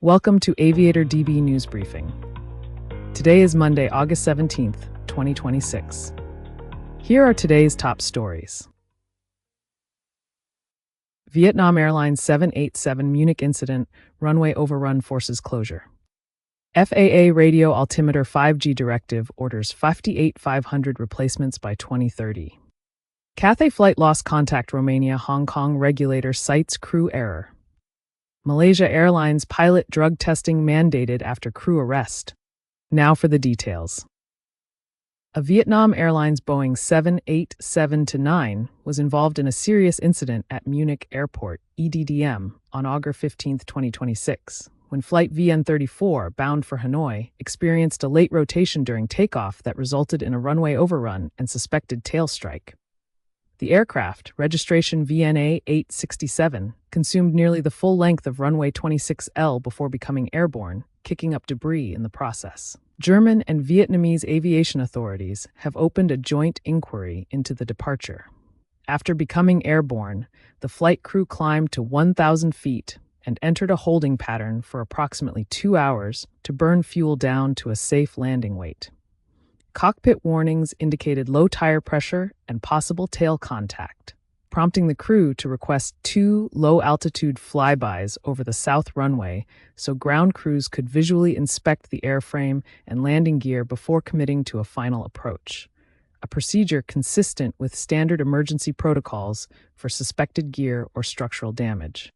Welcome to AviatorDB News Briefing. Today is Monday, August 17th, 2026. Here are today's top stories. Vietnam Airlines 787 Munich incident, runway overrun forces closure. FAA radio altimeter 5G directive orders 58,500 replacements by 2030. Cathay flight lost contact Romania-Hong Kong regulator cites crew error. Malaysia Airlines pilot drug testing mandated after crew arrest. Now for the details. A Vietnam Airlines Boeing 787-9 was involved in a serious incident at Munich Airport, EDDM, on August 15, 2026, when Flight VN34, bound for Hanoi, experienced a late rotation during takeoff that resulted in a runway overrun and suspected tail strike. The aircraft, registration VNA 867, consumed nearly the full length of runway 26L before becoming airborne, kicking up debris in the process. German and Vietnamese aviation authorities have opened a joint inquiry into the departure. After becoming airborne, the flight crew climbed to 1,000 feet and entered a holding pattern for approximately 2 hours to burn fuel down to a safe landing weight. Cockpit warnings indicated low tire pressure and possible tail contact, prompting the crew to request 2 low-altitude flybys over the south runway so ground crews could visually inspect the airframe and landing gear before committing to a final approach, a procedure consistent with standard emergency protocols for suspected gear or structural damage.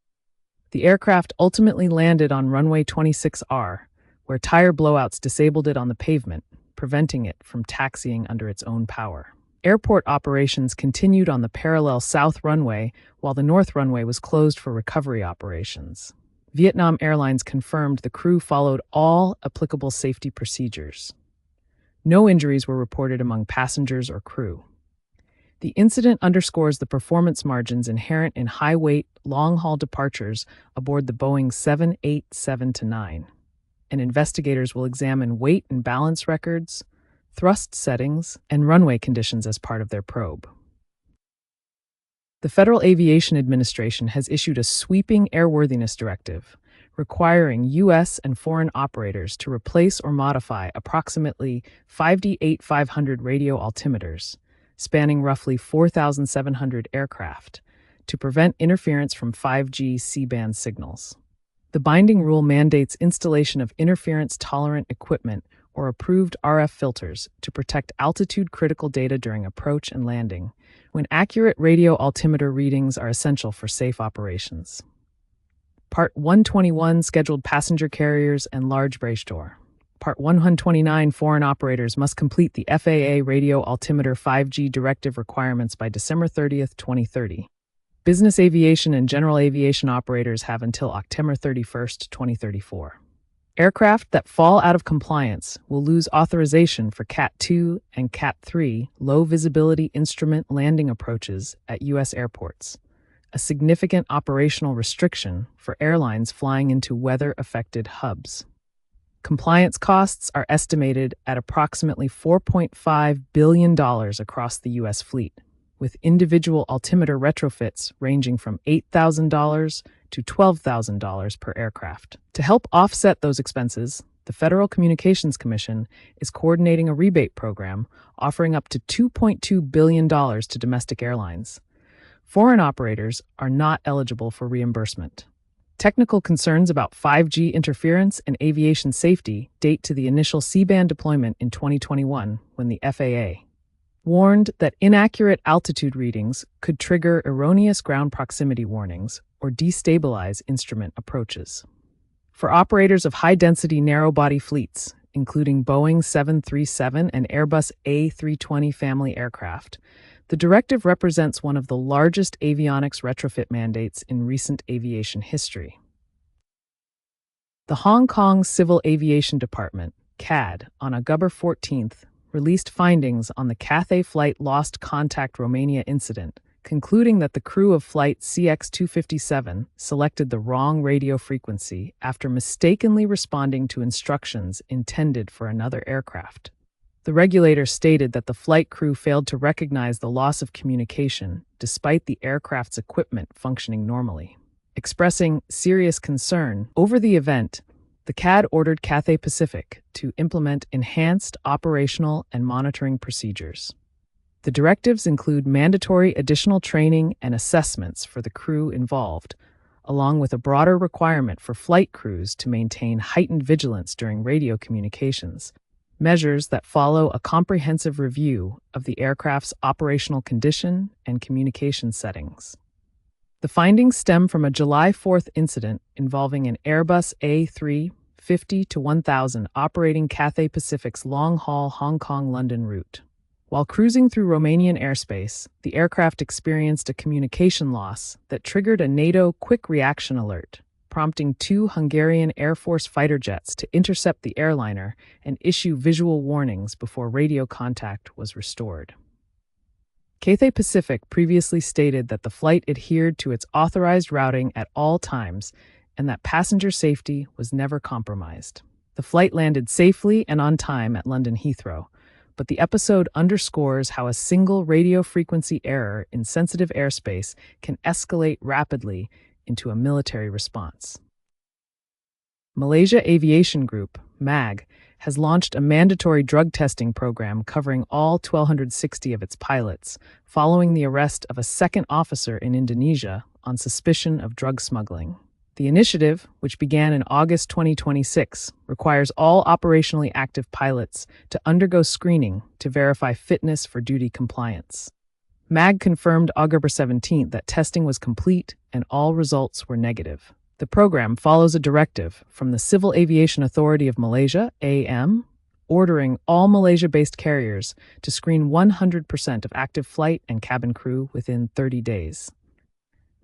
The aircraft ultimately landed on runway 26R, where tire blowouts disabled it on the pavement, preventing it from taxiing under its own power. Airport operations continued on the parallel south runway while the north runway was closed for recovery operations. Vietnam Airlines confirmed the crew followed all applicable safety procedures. No injuries were reported among passengers or crew. The incident underscores the performance margins inherent in high-weight, long-haul departures aboard the Boeing 787-9. And investigators will examine weight and balance records, thrust settings, and runway conditions as part of their probe. The Federal Aviation Administration has issued a sweeping airworthiness directive requiring U.S. and foreign operators to replace or modify approximately 58,500 radio altimeters, spanning roughly 4,700 aircraft, to prevent interference from 5G C-band signals. The binding rule mandates installation of interference-tolerant equipment or approved RF filters to protect altitude-critical data during approach and landing, when accurate radio altimeter readings are essential for safe operations. Part 121 Scheduled passenger carriers and large breachdoor. Part 129 Foreign operators must complete the FAA radio altimeter 5G directive requirements by December 30, 2030. Business aviation and general aviation operators have until October 31, 2034. Aircraft that fall out of compliance will lose authorization for Cat 2 and Cat 3 low-visibility instrument landing approaches at U.S. airports, a significant operational restriction for airlines flying into weather-affected hubs. Compliance costs are estimated at approximately $4.5 billion across the U.S. fleet, with individual altimeter retrofits ranging from $8,000 to $12,000 per aircraft. To help offset those expenses, the Federal Communications Commission is coordinating a rebate program offering up to $2.2 billion to domestic airlines. Foreign operators are not eligible for reimbursement. Technical concerns about 5G interference and aviation safety date to the initial C-band deployment in 2021, when the FAA warned that inaccurate altitude readings could trigger erroneous ground proximity warnings or destabilize instrument approaches. For operators of high-density narrow-body fleets, including Boeing 737 and Airbus A320 family aircraft, the directive represents one of the largest avionics retrofit mandates in recent aviation history. The Hong Kong Civil Aviation Department, CAD, on October 14th, released findings on the Cathay flight lost contact Romania incident, concluding that the crew of flight CX-257 selected the wrong radio frequency after mistakenly responding to instructions intended for another aircraft. The regulator stated that the flight crew failed to recognize the loss of communication despite the aircraft's equipment functioning normally. Expressing serious concern over the event, The CAD ordered Cathay Pacific to implement enhanced operational and monitoring procedures. The directives include mandatory additional training and assessments for the crew involved, along with a broader requirement for flight crews to maintain heightened vigilance during radio communications, measures that follow a comprehensive review of the aircraft's operational condition and communication settings. The findings stem from a July 4th incident involving an Airbus A350-1000 operating Cathay Pacific's long-haul Hong Kong-London route. While cruising through Romanian airspace, the aircraft experienced a communication loss that triggered a NATO quick reaction alert, prompting 2 Hungarian Air Force fighter jets to intercept the airliner and issue visual warnings before radio contact was restored. Cathay Pacific previously stated that the flight adhered to its authorized routing at all times and that passenger safety was never compromised. The flight landed safely and on time at London Heathrow, but the episode underscores how a single radio frequency error in sensitive airspace can escalate rapidly into a military response. Malaysia Aviation Group, MAG, has launched a mandatory drug testing program covering all 1,260 of its pilots, following the arrest of a second officer in Indonesia on suspicion of drug smuggling. The initiative, which began in August 2026, requires all operationally active pilots to undergo screening to verify fitness for duty compliance. MAG confirmed October 17 that testing was complete and all results were negative. The program follows a directive from the Civil Aviation Authority of Malaysia, AM, ordering all Malaysia-based carriers to screen 100% of active flight and cabin crew within 30 days.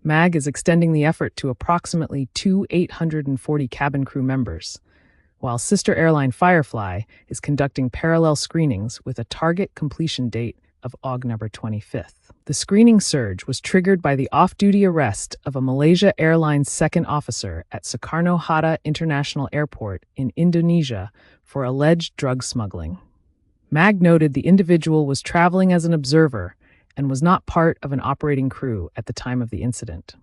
MAG is extending the effort to approximately 840 cabin crew members, while sister airline Firefly is conducting parallel screenings with a target completion date of October 25th. The screening surge was triggered by the off-duty arrest of a Malaysia Airlines second officer at Soekarno-Hatta International Airport in Indonesia for alleged drug smuggling. MAG noted the individual was traveling as an observer and was not part of an operating crew at the time of the incident.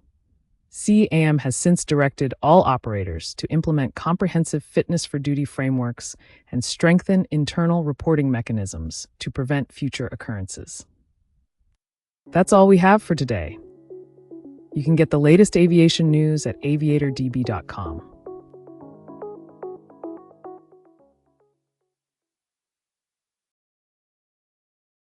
CAM has since directed all operators to implement comprehensive fitness for duty frameworks and strengthen internal reporting mechanisms to prevent future occurrences. That's all we have for today. You can get the latest aviation news at aviatordb.com.